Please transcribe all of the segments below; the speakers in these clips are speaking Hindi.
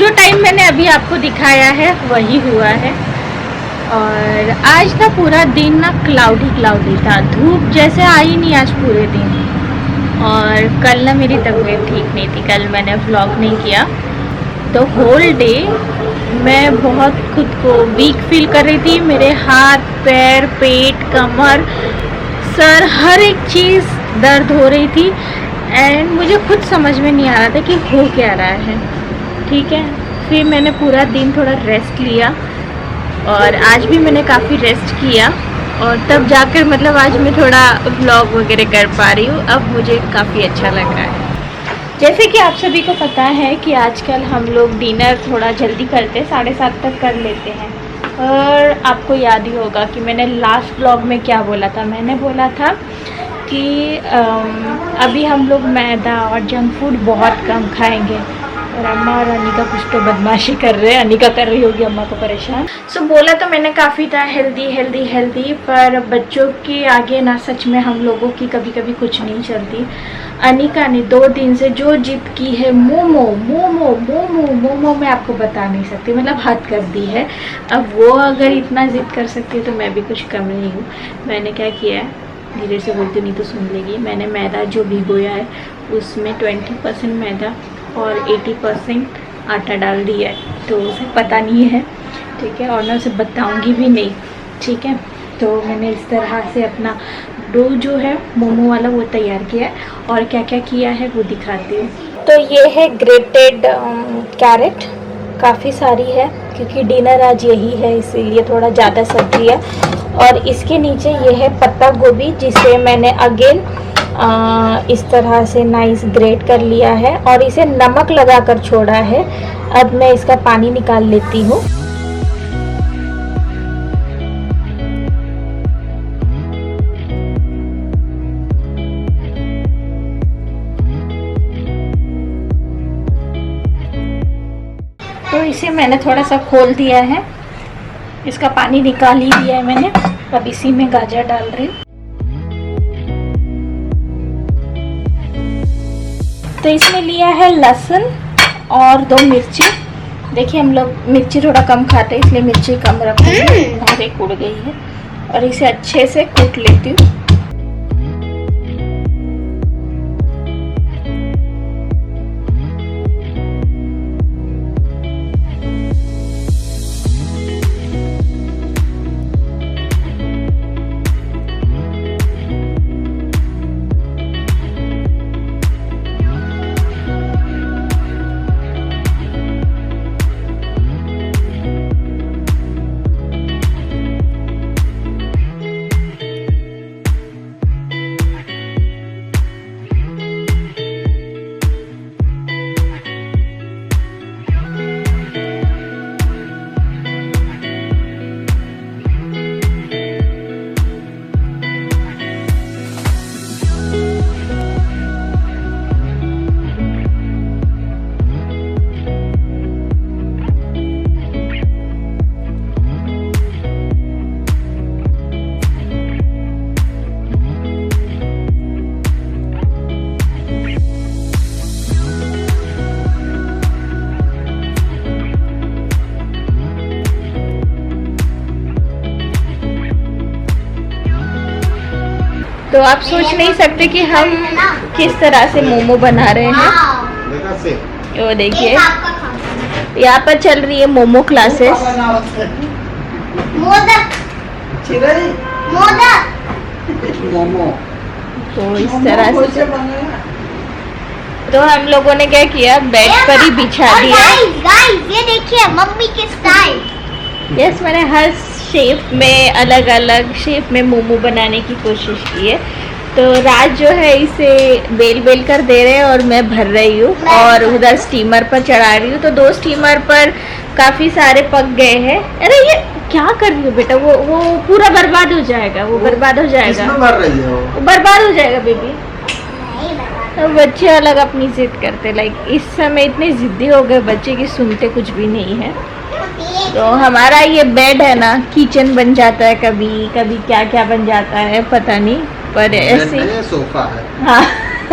जो टाइम मैंने अभी आपको दिखाया है वही हुआ है। और आज ना पूरा दिन ना क्लाउडी था, धूप जैसे आई नहीं आज पूरे दिन। और कल ना मेरी तबीयत ठीक नहीं थी, कल मैंने व्लॉग नहीं किया, तो होल डे मैं बहुत खुद को वीक फील कर रही थी। मेरे हाथ पैर पेट कमर सर हर एक चीज़ दर्द हो रही थी एंड मुझे खुद समझ में नहीं आ रहा था कि हो क्या रहा है। ठीक है, फिर मैंने पूरा दिन थोड़ा रेस्ट लिया और आज भी मैंने काफ़ी रेस्ट किया और तब जाकर मतलब आज मैं थोड़ा व्लॉग वगैरह कर पा रही हूँ। अब मुझे काफ़ी अच्छा लग रहा है। जैसे कि आप सभी को पता है कि आजकल हम लोग डिनर थोड़ा जल्दी करते हैं, 7:30 तक कर लेते हैं। और आपको याद ही होगा कि मैंने लास्ट व्लॉग में क्या बोला था। मैंने बोला था कि अभी हम लोग मैदा और जंक फूड बहुत कम खाएंगे। और अम्मा और अनिका कुछ तो बदमाशी कर रहे हैं, अनिका कर रही होगी अम्मा को परेशान। सो बोला तो मैंने काफ़ी था हेल्दी, पर बच्चों के आगे ना सच में हम लोगों की कभी कभी कुछ नहीं चलती। अनिका ने 2 दिन से जो जिद की है, मोमो मैं आपको बता नहीं सकती, मतलब हद कर दी है। अब वो अगर इतना जिद कर सकती है तो मैं भी कुछ कम नहीं हूँ। मैंने क्या किया है, धीरे से बोलती नहीं तो सुन लेगी। मैंने मैदा जो भिगोया है उसमें 20% मैदा और 80% आटा डाल दिया है, तो उसे पता नहीं है। ठीक है, और मैं उसे बताऊंगी भी नहीं। ठीक है, तो मैंने इस तरह से अपना डो जो है मोमो वाला वो तैयार किया है और क्या क्या किया है वो दिखाती हूँ। तो ये है ग्रेटेड कैरेट, काफ़ी सारी है क्योंकि डिनर आज यही है इसीलिए थोड़ा ज़्यादा सब्जी है। और इसके नीचे ये है पत्ता गोभी, जिसे मैंने अगेन इस तरह से नाइस ग्रेट कर लिया है और इसे नमक लगाकर छोड़ा है। अब मैं इसका पानी निकाल लेती हूँ। तो इसे मैंने थोड़ा सा खोल दिया है, इसका पानी निकाल ही दिया है मैंने। अब इसी में गाजर डाल रही हूँ। तो इसमें लिया है लहसुन और 2 मिर्ची। देखिए हम लोग मिर्ची थोड़ा कम खाते हैं इसलिए मिर्ची कम रखूँगी और एक उड़ गई है। और इसे अच्छे से कूट लेती हूँ। तो आप सोच नहीं सकते कि हम किस तरह से मोमो बना रहे हैं। वो देखिए यहाँ पर चल रही है मोमो क्लासेस। तो इस तरह से तो हम लोगों ने क्या किया, बेड पर ही बिछा दिया। गाइस ये देखिए मम्मी के स्टाइल। यस, मैंने हर शेप में अलग अलग शेप में मोमो बनाने की कोशिश की है। तो राज जो है इसे बेल कर दे रहे हैं और मैं भर रही हूँ और उधर स्टीमर पर चढ़ा रही हूँ। तो 2 स्टीमर पर काफ़ी सारे पक गए हैं। अरे ये क्या कर रही हो बेटा, वो पूरा बर्बाद हो जाएगा, वो बर्बाद हो जाएगा, वो बर्बाद हो जाएगा बेबी। तो बच्चे अलग अपनी जिद करते, लाइक इस समय इतने जिद्दी हो गए बच्चे की सुनते कुछ भी नहीं है। तो हमारा ये बेड है ना किचन बन जाता है, कभी कभी क्या क्या बन जाता है पता नहीं, पर ऐसे सोफा है। हाँ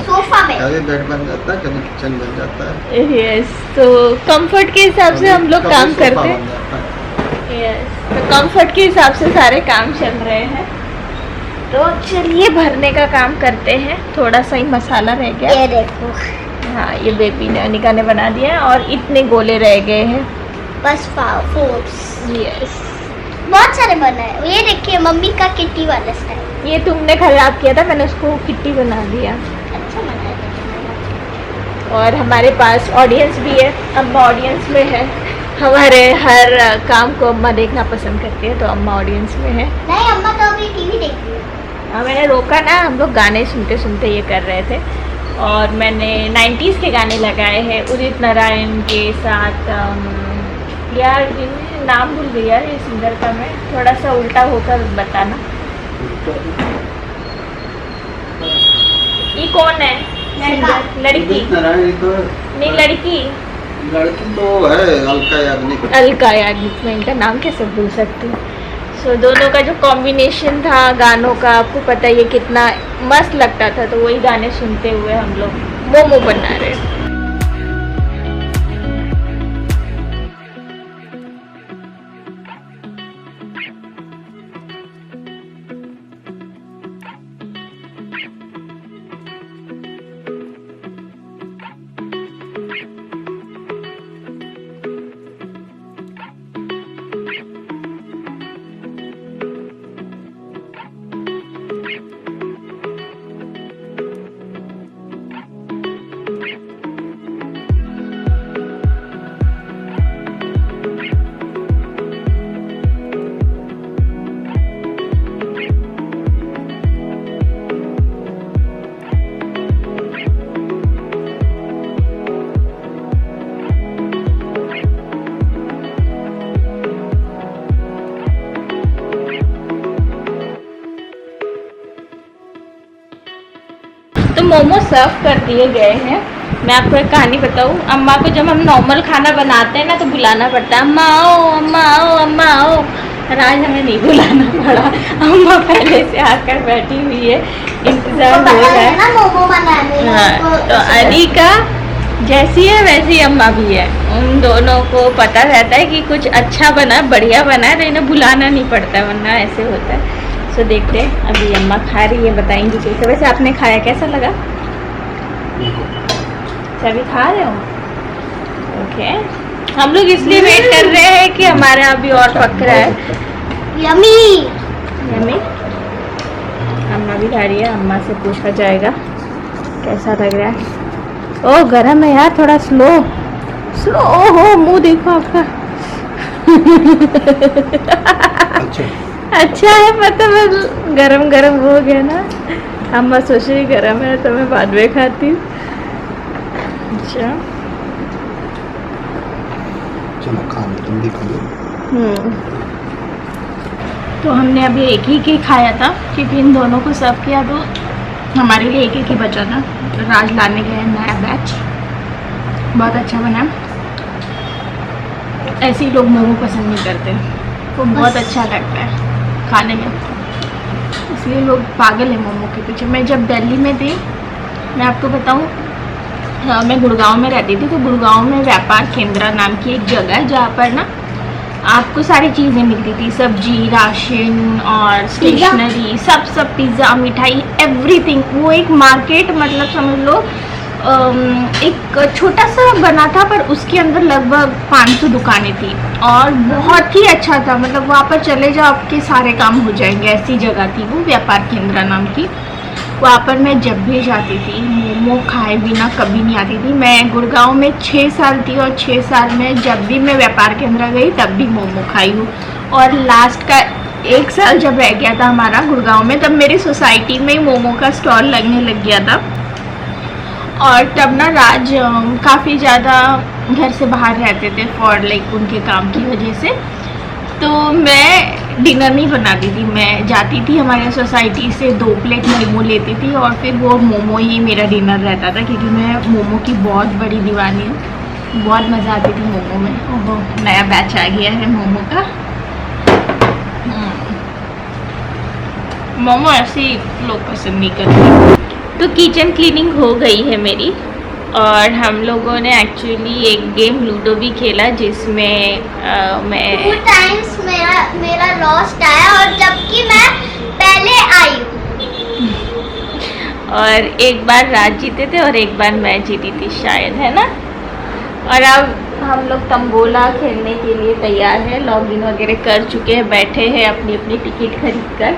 सोफा में कभी बेड बन जाता है, कभी किचन बन जाता है। यस, तो कंफर्ट के हिसाब से हम लोग कभी काम सोफा करते हैं। बन जाता है। यस, तो कंफर्ट के हिसाब से सारे काम चल रहे हैं। तो चलिए भरने का काम करते हैं। थोड़ा सा ही मसाला रह गया। ये देखो, हाँ, ये बेबी ने अनिका ने बना दिया है और इतने गोले रह गए हैं। बस फोर्स यस, बहुत सारे बना है। ये देखिए मम्मी का किट्टी वाला स्टाइल, ये तुमने खराब किया था, मैंने उसको किट्टी बना दिया। अच्छा बना है। और हमारे पास ऑडियंस भी है, अम्मा ऑडियंस में है। हमारे हर काम को अम्मा देखना पसंद करती है, तो अम्मा ऑडियंस में है। नहीं, अम्मा तो अभी टीवी देख रही है। हाँ, मैंने रोका ना, हम लोग गाने सुनते सुनते ये कर रहे थे। और मैंने 90s के गाने लगाए हैं उदित नारायण के साथ। यार नाम भूल गई यार ये सिंगर का, मैं थोड़ा सा उल्टा होकर बताना। ये कौन है सिंगर? लड़की? नारायण तो नहीं, लड़की तो है अलका याग्निक। अलका याग्निक, मैं इनका नाम कैसे भूल सकती हूँ। सो दोनों का जो कॉम्बिनेशन था गानों का, आपको पता है ये कितना मस्त लगता था। तो वही गाने सुनते हुए हम लोग मोमो बना रहे हैं। तो मोमो सर्व कर दिए गए हैं। मैं आपको एक कहानी बताऊँ। अम्मा को जब हम नॉर्मल खाना बनाते हैं ना, तो बुलाना पड़ता है, अम्मा आओ, अम्मा आओ, अम्मा आओ। और आज हमें नहीं बुलाना पड़ा, अम्मा पहले से आकर बैठी हुई है, इंतजार हो रहा है। ना मोमो बनाने हाँ, तो अनिका जैसी है वैसी अम्मा भी है। उन दोनों को पता रहता है कि कुछ अच्छा बना, बढ़िया बना है, तो इन्हें बुलाना नहीं पड़ता, वरना ऐसे होता है। तो देखते हैं, अभी अम्मा खा रही है, बताएंगी कैसे। वैसे आपने खाया, कैसा लगा? अभी खा रहे हो? ओके, हम लोग इसलिए वेट कर रहे हैं कि हमारा अभी और पक रहा है। Yummy yummy. अम्मा भी खा रही है, अम्मा से पूछा जाएगा कैसा लग रहा है। ओ गरम है यार, थोड़ा स्लो स्लो हो, मुंह देखो आपका। अच्छा है, मतलब गरम गरम हो गया ना। अम्मा सोच रही गरम है तो मैं बाद में खाती हूँ। अच्छा, चलो खा लो, तुम भी खा लो। तो हमने अभी एक ही खाया था, क्योंकि इन दोनों को सर्व किया तो हमारे लिए एक ही बचा था। राज लाने गए नया बैच, बहुत अच्छा बना। ऐसे ही लोग मोमो पसंद नहीं करते, वो बहुत अच्छा लगता है खाने में, इसलिए लोग पागल है मोमो के पीछे। मैं जब दिल्ली में थी, मैं आपको बताऊं, मैं गुड़गांव में रहती थी। तो गुड़गांव में व्यापार केंद्र नाम की एक जगह है, जहाँ पर ना आपको सारी चीज़ें मिलती थी, सब्जी, राशन और स्टेशनरी, सब पिज़्ज़ा, मिठाई, एवरीथिंग। वो एक मार्केट, मतलब समझ लो एक छोटा सा बना था, पर उसके अंदर लगभग 500 दुकानें थी और बहुत ही अच्छा था। मतलब वहाँ पर चले जाओ, आपके सारे काम हो जाएंगे, ऐसी जगह थी वो, व्यापार केंद्र नाम की। वहाँ पर मैं जब भी जाती थी, मोमो खाए बिना कभी नहीं आती थी। मैं गुड़गांव में 6 साल थी और 6 साल में जब भी मैं व्यापार केंद्र गई तब भी मोमो खाई हूँ। और लास्ट का 1 साल जब रह गया था हमारा गुड़गांव में, तब मेरी सोसाइटी में ही मोमो का स्टॉल लगने लग गया था। और तब ना राज काफ़ी ज़्यादा घर से बाहर रहते थे फॉर लाइक उनके काम की वजह से। तो मैं डिनर नहीं बनाती थी, मैं जाती थी हमारे सोसाइटी से 2 प्लेट मोमो लेती थी और फिर वो मोमो ही मेरा डिनर रहता था, क्योंकि मैं मोमो की बहुत बड़ी दीवानी हूँ। बहुत मज़ा आती थी मोमो में। ओहो, नया बैच आ गया है मोमो का। मोमो ऐसे ही लोग पसंद नहीं करते। तो किचन क्लीनिंग हो गई है मेरी, और हम लोगों ने एक्चुअली एक गेम लूडो भी खेला जिसमें मैं 2 टाइम्स मेरा लॉस्ट आया, और जबकि मैं पहले आई हूँ। और एक बार राज जीते थे और एक बार मैं जीती थी शायद, है ना। और अब हम लोग तंबोला खेलने के लिए तैयार है, लॉगिन वगैरह कर चुके हैं, बैठे हैं अपनी अपनी टिकट खरीद कर।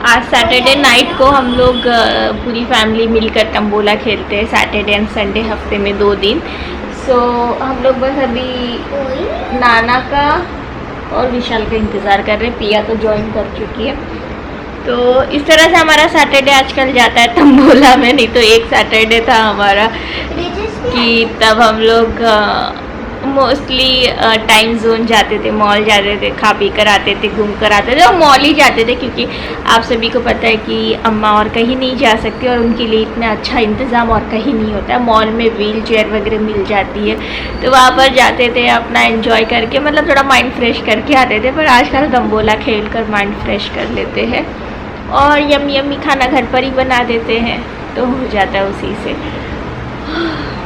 आज सैटरडे नाइट को हम लोग पूरी फैमिली मिलकर तंबोला खेलते हैं, सैटरडे एंड संडे हफ्ते में 2 दिन। सो हम लोग बस अभी नाना का और विशाल का इंतज़ार कर रहे हैं, पिया तो ज्वाइन कर चुकी है। तो इस तरह से हमारा सैटरडे आजकल जाता है तंबोला में। नहीं तो एक सैटरडे था हमारा कि तब हम लोग मोस्टली टाइम जोन जाते थे, मॉल जाते थे, खा पी कर आते थे, घूम कर आते थे, और मॉल ही जाते थे क्योंकि आप सभी को पता है कि अम्मा और कहीं नहीं जा सकती और उनके लिए इतना अच्छा इंतज़ाम और कहीं नहीं होता है। मॉल में व्हील चेयर वगैरह मिल जाती है, तो वहाँ पर जाते थे अपना एंजॉय करके, मतलब थोड़ा माइंड फ्रेश करके आते थे। पर आजकल तंबोला खेल कर माइंड फ्रेश कर लेते हैं और यम्मी यम्मी खाना घर पर ही बना देते हैं, तो हो जाता है उसी से।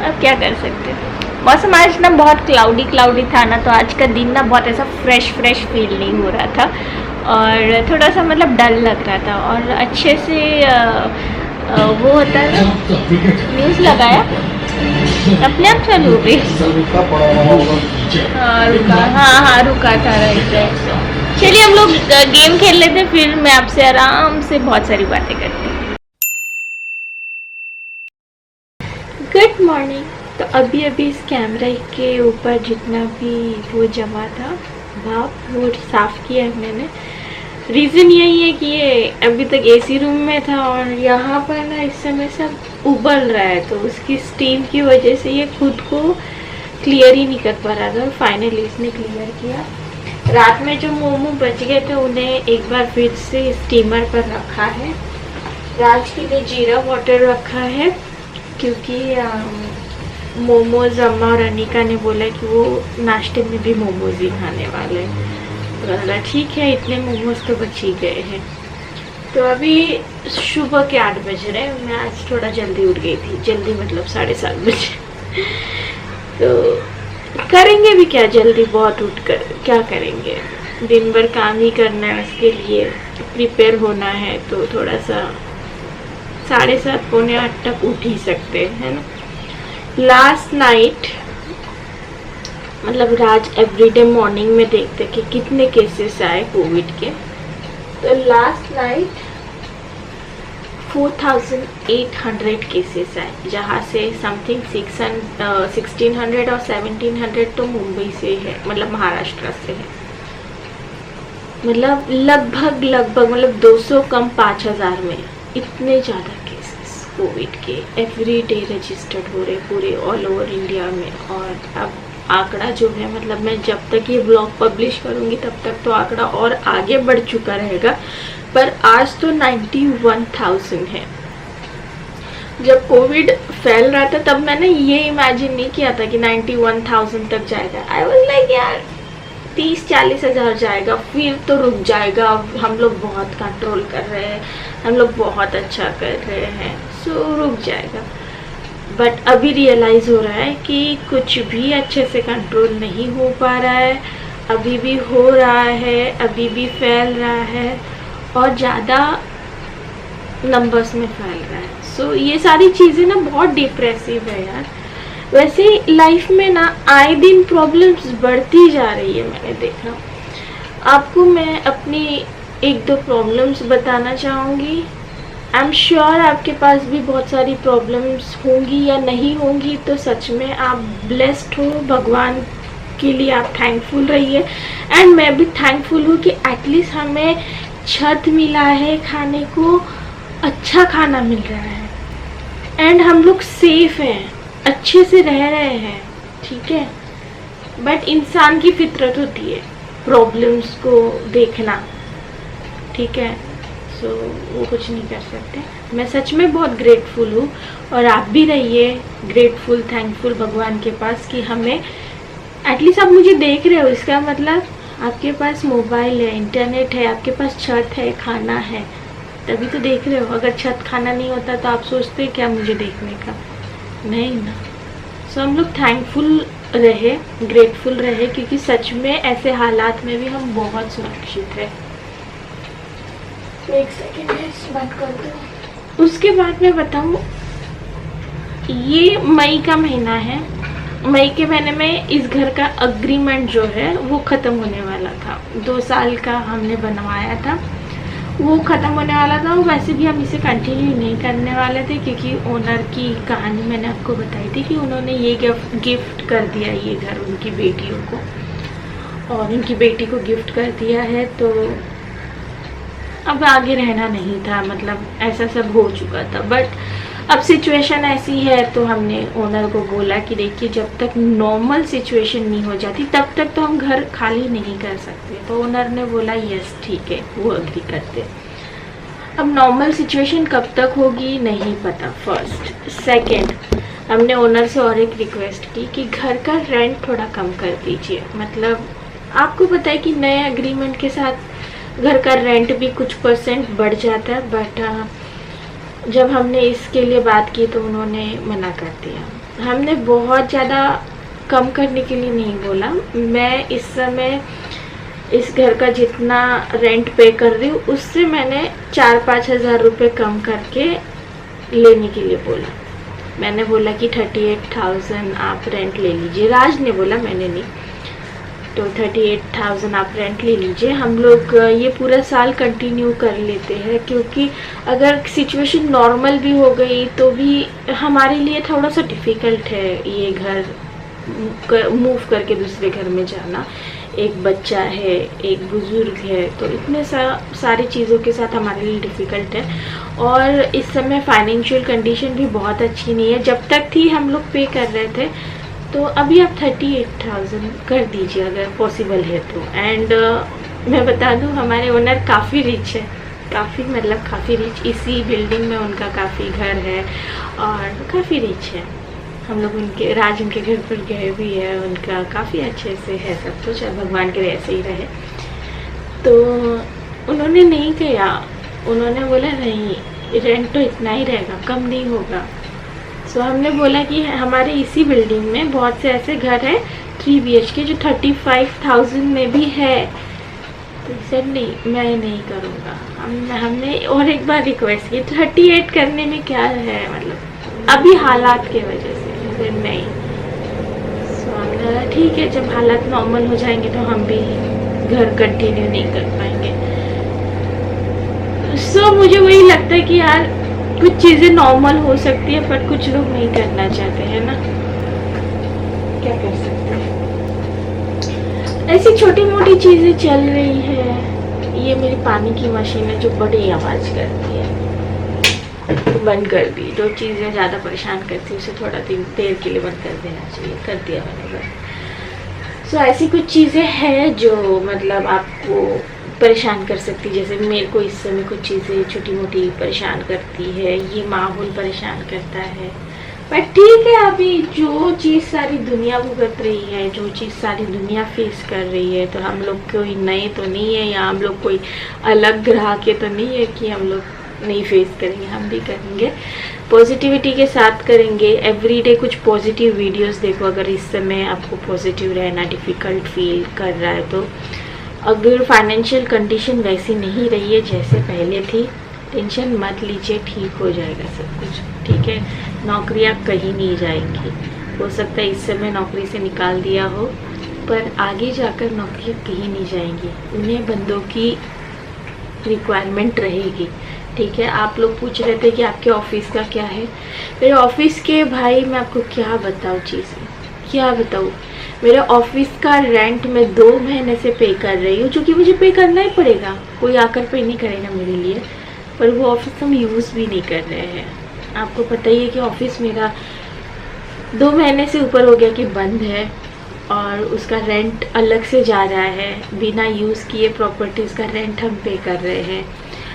अब क्या कर सकते हैं। मौसम आज ना बहुत क्लाउडी था ना, तो आज का दिन ना बहुत ऐसा फ्रेश फीलिंग हो रहा था और थोड़ा सा मतलब डल लग रहा था। और अच्छे से वो होता है, न्यूज़ लगाया अपने आप चालू हो गई। हाँ रुका था, राइट। चलिए हम लोग गेम खेल लेते हैं, फिर मैं आपसे आराम से बहुत सारी बातें करती हूँ। Good morning. तो अभी इस कैमरा के ऊपर जितना भी वो जमा था भाप, वो साफ़ किया है मैंने। रीज़न यही है कि ये अभी तक एसी रूम में था और यहाँ पर ना इस समय सब उबल रहा है, तो उसकी स्टीम की वजह से ये खुद को क्लियर ही नहीं कर पा रहा था। और फाइनली इसने क्लियर किया। रात में जो मोमो बच गए थे उन्हें एक बार फिर से स्टीमर पर रखा है। राज के लिए जीरा वाटर रखा है क्योंकि मोमोज अम्मा और अनिका ने बोला कि वो नाश्ते में भी मोमोज ही खाने वाले हैं। तो बोला ठीक है, इतने मोमोज तो बच ही गए हैं। तो अभी सुबह के 8 बज रहे हैं। मैं आज थोड़ा जल्दी उठ गई थी, जल्दी मतलब 7:30 बजे। तो करेंगे भी क्या जल्दी बहुत उठ कर, क्या करेंगे, दिन भर काम ही करना है, उसके लिए प्रिपेयर होना है। तो थोड़ा सा 7:30 पौने 8 तक उठ ही सकते हैं ना। लास्ट नाइट मतलब राज एवरीडे मॉर्निंग में देखते कि कितने केसेस आए कोविड के। तो लास्ट नाइट 4800 केसेस आए, जहाँ से समथिंग 1600 और 1700 तो मुंबई से है, मतलब महाराष्ट्र से है। मतलब लगभग मतलब 200 कम 5000 में इतने ज़्यादा कोविड के एवरी डे रजिस्टर्ड हो रहे पूरे ऑल ओवर इंडिया में। और अब आंकड़ा जो है, मतलब मैं जब तक ये ब्लॉग पब्लिश करूँगी तब तक तो आंकड़ा और आगे बढ़ चुका रहेगा, पर आज तो 91,000 है। जब कोविड फैल रहा था तब मैंने ये इमेजिन नहीं किया था कि 91,000 तक जाएगा। आई वाज लाइक यार 30-40 हज़ार जाएगा, फिर तो रुक जाएगा, हम लोग बहुत कंट्रोल कर रहे हैं, हम लोग बहुत अच्छा कर रहे हैं, सो रुक जाएगा। बट अभी रियलाइज़ हो रहा है कि कुछ भी अच्छे से कंट्रोल नहीं हो पा रहा है, अभी भी हो रहा है, अभी भी फैल रहा है और ज़्यादा नंबर्स में फैल रहा है। सो ये सारी चीज़ें ना बहुत डिप्रेसिव है यार। वैसे लाइफ में ना आए दिन प्रॉब्लम्स बढ़ती जा रही है, मैंने देखा। आपको मैं अपनी 1-2 प्रॉब्लम्स बताना चाहूँगी। आई एम श्योर आपके पास भी बहुत सारी प्रॉब्लम्स होंगी या नहीं होंगी, तो सच में आप ब्लेस्ड हो, भगवान के लिए आप थैंकफुल रहिए। एंड मैं भी थैंकफुल हूँ कि एटलीस्ट हमें छत मिला है, खाने को अच्छा खाना मिल रहा है, एंड हम लोग सेफ हैं, अच्छे से रह रहे हैं, ठीक है। बट इंसान की फितरत होती है प्रॉब्लम्स को देखना, ठीक है। सो वो कुछ नहीं कर सकते। मैं सच में बहुत ग्रेटफुल हूँ और आप भी रहिए ग्रेटफुल, थैंकफुल भगवान के पास कि हमें एटलीस्ट आप मुझे देख रहे हो, इसका मतलब आपके पास मोबाइल है, इंटरनेट है, आपके पास छत है, खाना है, तभी तो देख रहे हो। अगर छत खाना नहीं होता तो आप सोचते क्या मुझे देखने का, नहीं ना। सो हम लोग थैंकफुल रहे, ग्रेटफुल रहे, क्योंकि सच में ऐसे हालात में भी हम बहुत सुरक्षित है। एक सेकेंड बंद कर दो। उसके बाद मैं बताऊँ, ये मई का महीना है। मई के महीने में इस घर का अग्रीमेंट जो है वो ख़त्म होने वाला था। 2 साल का हमने बनवाया था, वो ख़त्म होने वाला था। वैसे भी हम इसे कंटिन्यू नहीं करने वाले थे, क्योंकि ओनर की कहानी मैंने आपको बताई थी कि उन्होंने ये गिफ्ट कर दिया ये घर उनकी बेटियों को, और उनकी बेटी को गिफ्ट कर दिया है। तो अब आगे रहना नहीं था, मतलब ऐसा सब हो चुका था। बट अब सिचुएशन ऐसी है तो हमने ओनर को बोला कि देखिए जब तक नॉर्मल सिचुएशन नहीं हो जाती तब तक तो हम घर खाली नहीं कर सकते। तो ओनर ने बोला यस ठीक है, वो अग्री करते। अब नॉर्मल सिचुएशन कब तक होगी नहीं पता, फर्स्ट। सेकंड, हमने ओनर से और एक रिक्वेस्ट की कि घर का रेंट थोड़ा कम कर दीजिए। मतलब आपको पता है कि नए एग्रीमेंट के साथ घर का रेंट भी कुछ % बढ़ जाता है, बट जब हमने इसके लिए बात की तो उन्होंने मना कर दिया। हमने बहुत ज़्यादा कम करने के लिए नहीं बोला। मैं इस समय इस घर का जितना रेंट पे कर रही हूँ उससे मैंने 4-5 हज़ार रुपये कम करके लेने के लिए बोला। मैंने बोला कि 38,000 आप रेंट ले लीजिए। राज ने बोला, मैंने नहीं। तो 38,000 आप रेंट ले लीजिए, हम लोग ये पूरा साल कंटिन्यू कर लेते हैं। क्योंकि अगर सिचुएशन नॉर्मल भी हो गई तो भी हमारे लिए थोड़ा सा डिफ़िकल्ट है ये घर मूव करके दूसरे घर में जाना। एक बच्चा है, एक बुज़ुर्ग है, तो इतने सारी चीज़ों के साथ हमारे लिए डिफ़िकल्ट है। और इस समय फाइनेंशियल कंडीशन भी बहुत अच्छी नहीं है। जब तक थी हम लोग पे कर रहे थे, तो अभी आप 38,000 कर दीजिए अगर पॉसिबल है तो। एंड मैं बता दूं हमारे ओनर काफ़ी रिच है, काफ़ी मतलब काफ़ी रिच। इसी बिल्डिंग में उनका काफ़ी घर है और काफ़ी रिच है। हम लोग उनके घर पर गए भी है, उनका काफ़ी अच्छे से है सब कुछ, और भगवान के ऐसे ही रहे। तो उन्होंने नहीं किया, उन्होंने बोला नहीं रेंट तो इतना ही रहेगा, कम नहीं होगा। सो हमने बोला कि हमारे इसी बिल्डिंग में बहुत से ऐसे घर हैं 3 BHK जो 35,000 में भी है। तो सर नहीं, मैं नहीं करूँगा। हमने और एक बार रिक्वेस्ट की, 38 करने में क्या है, मतलब अभी हालात के वजह से फिर नहीं। सो हमने बोला ठीक है, जब हालात नॉर्मल हो जाएंगे तो हम भी घर कंटिन्यू नहीं कर पाएंगे। सो मुझे वही लगता है कि यार कुछ चीज़ें नॉर्मल हो सकती है पर कुछ लोग नहीं करना चाहते हैं ना, क्या कर सकते हैं। ऐसी छोटी मोटी चीज़ें चल रही है। ये मेरी पानी की मशीन है जो बड़ी आवाज़ करती है, तो बंद कर दी। जो चीज़ें ज़्यादा परेशान करती है उसे थोड़ा देर के लिए बंद कर देना चाहिए, कर दिया मैंने बस। सो ऐसी कुछ चीज़ें हैं जो मतलब आपको परेशान कर सकती है। जैसे मेरे को इस समय कुछ चीज़ें छोटी मोटी परेशान करती है, ये माहौल परेशान करता है। पर ठीक है, अभी जो चीज़ सारी दुनिया भुगत रही है, जो चीज़ सारी दुनिया फेस कर रही है, तो हम लोग कोई नए तो नहीं है, या हम लोग कोई अलग ग्रह के तो नहीं है कि हम लोग नहीं फेस करेंगे, हम भी करेंगे। पॉजिटिविटी के साथ करेंगे। एवरीडे कुछ पॉजिटिव वीडियोस देखो। अगर इस समय आपको पॉजिटिव रहना डिफ़िकल्ट फील कर रहा है तो अगर फाइनेंशियल कंडीशन वैसी नहीं रही है जैसे पहले थी, टेंशन मत लीजिए, ठीक हो जाएगा सब कुछ, ठीक है। नौकरियाँ कहीं नहीं जाएंगी। हो सकता है इस समय नौकरी से निकाल दिया हो, पर आगे जाकर नौकरियाँ कहीं नहीं जाएंगी। उन्हें बंदों की रिक्वायरमेंट रहेगी, ठीक है। आप लोग पूछ रहे थे कि आपके ऑफिस का क्या है। मेरे ऑफिस के भाई मैं आपको क्या बताऊँ चीज़ें, क्या बताऊँ। मेरे ऑफिस का रेंट मैं 2 महीने से पे कर रही हूँ, जो कि मुझे पे करना ही पड़ेगा, कोई आकर पे नहीं करेगा मेरे लिए। पर वो ऑफिस हम यूज़ भी नहीं कर रहे हैं। आपको पता ही है कि ऑफिस मेरा 2 महीने से ऊपर हो गया कि बंद है, और उसका रेंट अलग से जा रहा है। बिना यूज़ किए प्रॉपर्टीज़ का रेंट हम पे कर रहे हैं।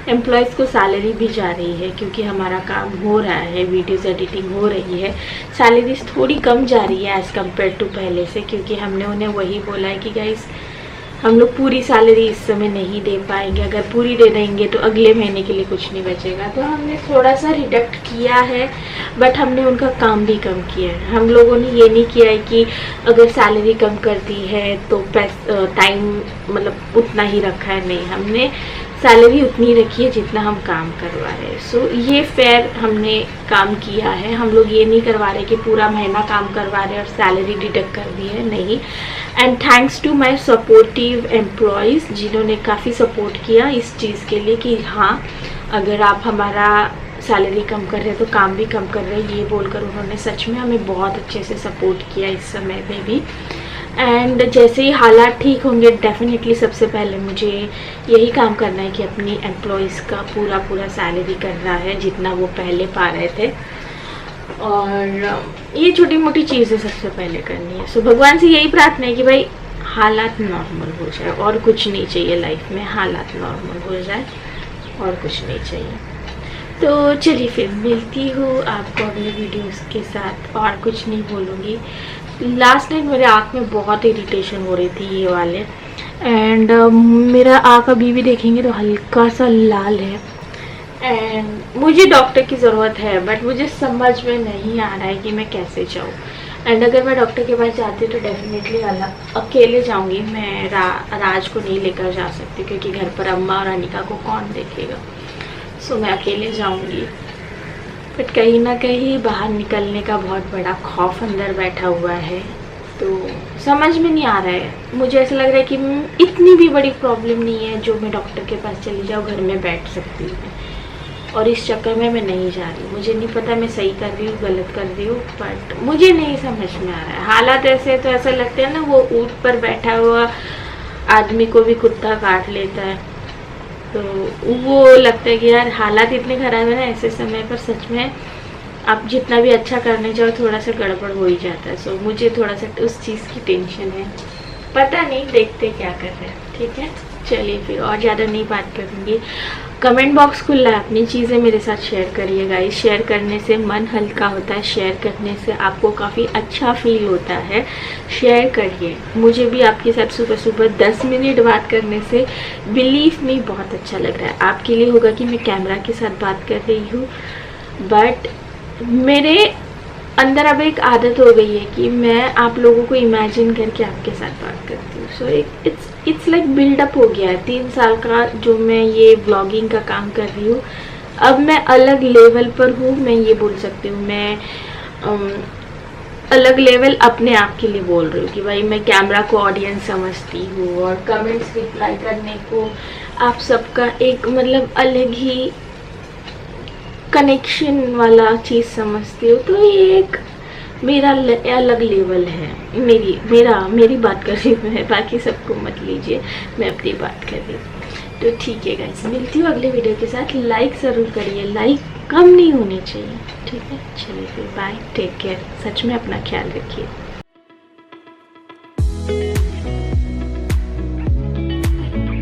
एम्प्लॉयज़ को सैलरी भी जा रही है क्योंकि हमारा काम हो रहा है, वीडियोज़ एडिटिंग हो रही है। सैलरीज थोड़ी कम जा रही है एज़ कम्पेयर टू पहले से, क्योंकि हमने उन्हें वही बोला है कि गाइस हम लोग पूरी सैलरी इस समय नहीं दे पाएंगे। अगर पूरी दे देंगे तो अगले महीने के लिए कुछ नहीं बचेगा। तो हमने थोड़ा सा रिडक्ट किया है, बट हमने उनका काम भी कम किया है। हम लोगों ने ये नहीं किया है कि अगर सैलरी कम कर दी है तो टाइम मतलब उतना ही रखा है, नहीं, हमने सैलरी उतनी रखी है जितना हम काम करवा रहे हैं। सो ये फेयर हमने काम किया है। हम लोग ये नहीं करवा रहे कि पूरा महीना काम करवा रहे और सैलरी डिडक्ट कर दी है, नहीं। And thanks to my supportive employees जिन्होंने काफ़ी सपोर्ट किया इस चीज़ के लिए कि हाँ, अगर आप हमारा सैलरी कम कर रहे हैं तो काम भी कम कर रहे हैं, ये बोलकर उन्होंने सच में हमें बहुत अच्छे से सपोर्ट किया इस समय में भी। एंड जैसे ही हालात ठीक होंगे, डेफिनेटली सबसे पहले मुझे यही काम करना है कि अपनी एम्प्लॉयज़ का पूरा सैलरी करना है जितना वो पहले पा रहे थे। और ये छोटी मोटी चीज़ें सबसे पहले करनी है। सो भगवान से यही प्रार्थना है कि भाई हालात नॉर्मल हो जाए, और कुछ नहीं चाहिए लाइफ में, हालात नॉर्मल हो जाए और कुछ नहीं चाहिए। तो चलिए फिर मिलती हूँ आपको अगले वीडियोस के साथ, और कुछ नहीं बोलूँगी। लास्ट नाइट मेरे आँख में बहुत इरिटेशन हो रही थी ये वाले, एंड मेरा आँख अभी भी देखेंगे तो हल्का सा लाल है। एंड मुझे डॉक्टर की ज़रूरत है, बट मुझे समझ में नहीं आ रहा है कि मैं कैसे जाऊँ। एंड अगर मैं डॉक्टर के पास जाती हूँ तो डेफिनेटली अकेले जाऊँगी। मैं राज को नहीं लेकर जा सकती क्योंकि घर पर अम्मा और अनिका को कौन देखेगा। सो मैं अकेले जाऊँगी, बट कहीं ना कहीं बाहर निकलने का बहुत बड़ा खौफ अंदर बैठा हुआ है। तो समझ में नहीं आ रहा है। मुझे ऐसा लग रहा है कि इतनी भी बड़ी प्रॉब्लम नहीं है जो मैं डॉक्टर के पास चली जाऊँ, घर में बैठ सकती हूँ। और इस चक्कर में मैं नहीं जा रही। मुझे नहीं पता मैं सही कर रही हूँ गलत कर रही हूँ, बट मुझे नहीं समझ में आ रहा है। हालात ऐसे तो ऐसा लगता है ना, वो ऊँट पर बैठा हुआ आदमी को भी कुत्ता काट लेता है। तो वो लगता है कि यार हालात इतने ख़राब है ना, ऐसे समय पर सच में आप जितना भी अच्छा करने जाओ थोड़ा सा गड़बड़ हो ही जाता है। सो मुझे थोड़ा सा उस चीज़ की टेंशन है। पता नहीं, देखते क्या कर रहे हैं। ठीक है, चलिए फिर और ज़्यादा नहीं बात करूँगी। कमेंट बॉक्स खुला है, अपनी चीज़ें मेरे साथ शेयर करिए गाइस। शेयर करने से मन हल्का होता है, शेयर करने से आपको काफ़ी अच्छा फील होता है। शेयर करिए। मुझे भी आपके साथ सुबह सुबह 10 मिनट बात करने से बिलीव मी बहुत अच्छा लग रहा है। आपके लिए होगा कि मैं कैमरा के साथ बात कर रही हूँ, बट मेरे अंदर अब एक आदत हो गई है कि मैं आप लोगों को इमेजिन करके आपके साथ बात करती हूँ। सो इट्स लाइक बिल्डअप हो गया है 3 साल का जो मैं ये ब्लॉगिंग का काम कर रही हूँ। अब मैं अलग लेवल पर हूँ, मैं ये बोल सकती हूँ। मैं अलग लेवल अपने आप के लिए बोल रही हूँ कि भाई मैं कैमरा को ऑडियंस समझती हूँ और कमेंट्स रिप्लाई करने को आप सबका एक मतलब अलग ही कनेक्शन वाला चीज़ समझती हूँ। तो ये एक मेरा अलग लेवल है। मेरी बात कर रही हूँ मैं, बाकी सबको मत लीजिए, मैं अपनी बात कर रही हूँ। तो ठीक है गाइस, मिलती हूँ अगले वीडियो के साथ। लाइक ज़रूर करिए, लाइक कम नहीं होनी चाहिए। ठीक है, चलिए फिर बाय, टेक केयर। सच में अपना ख्याल रखिए।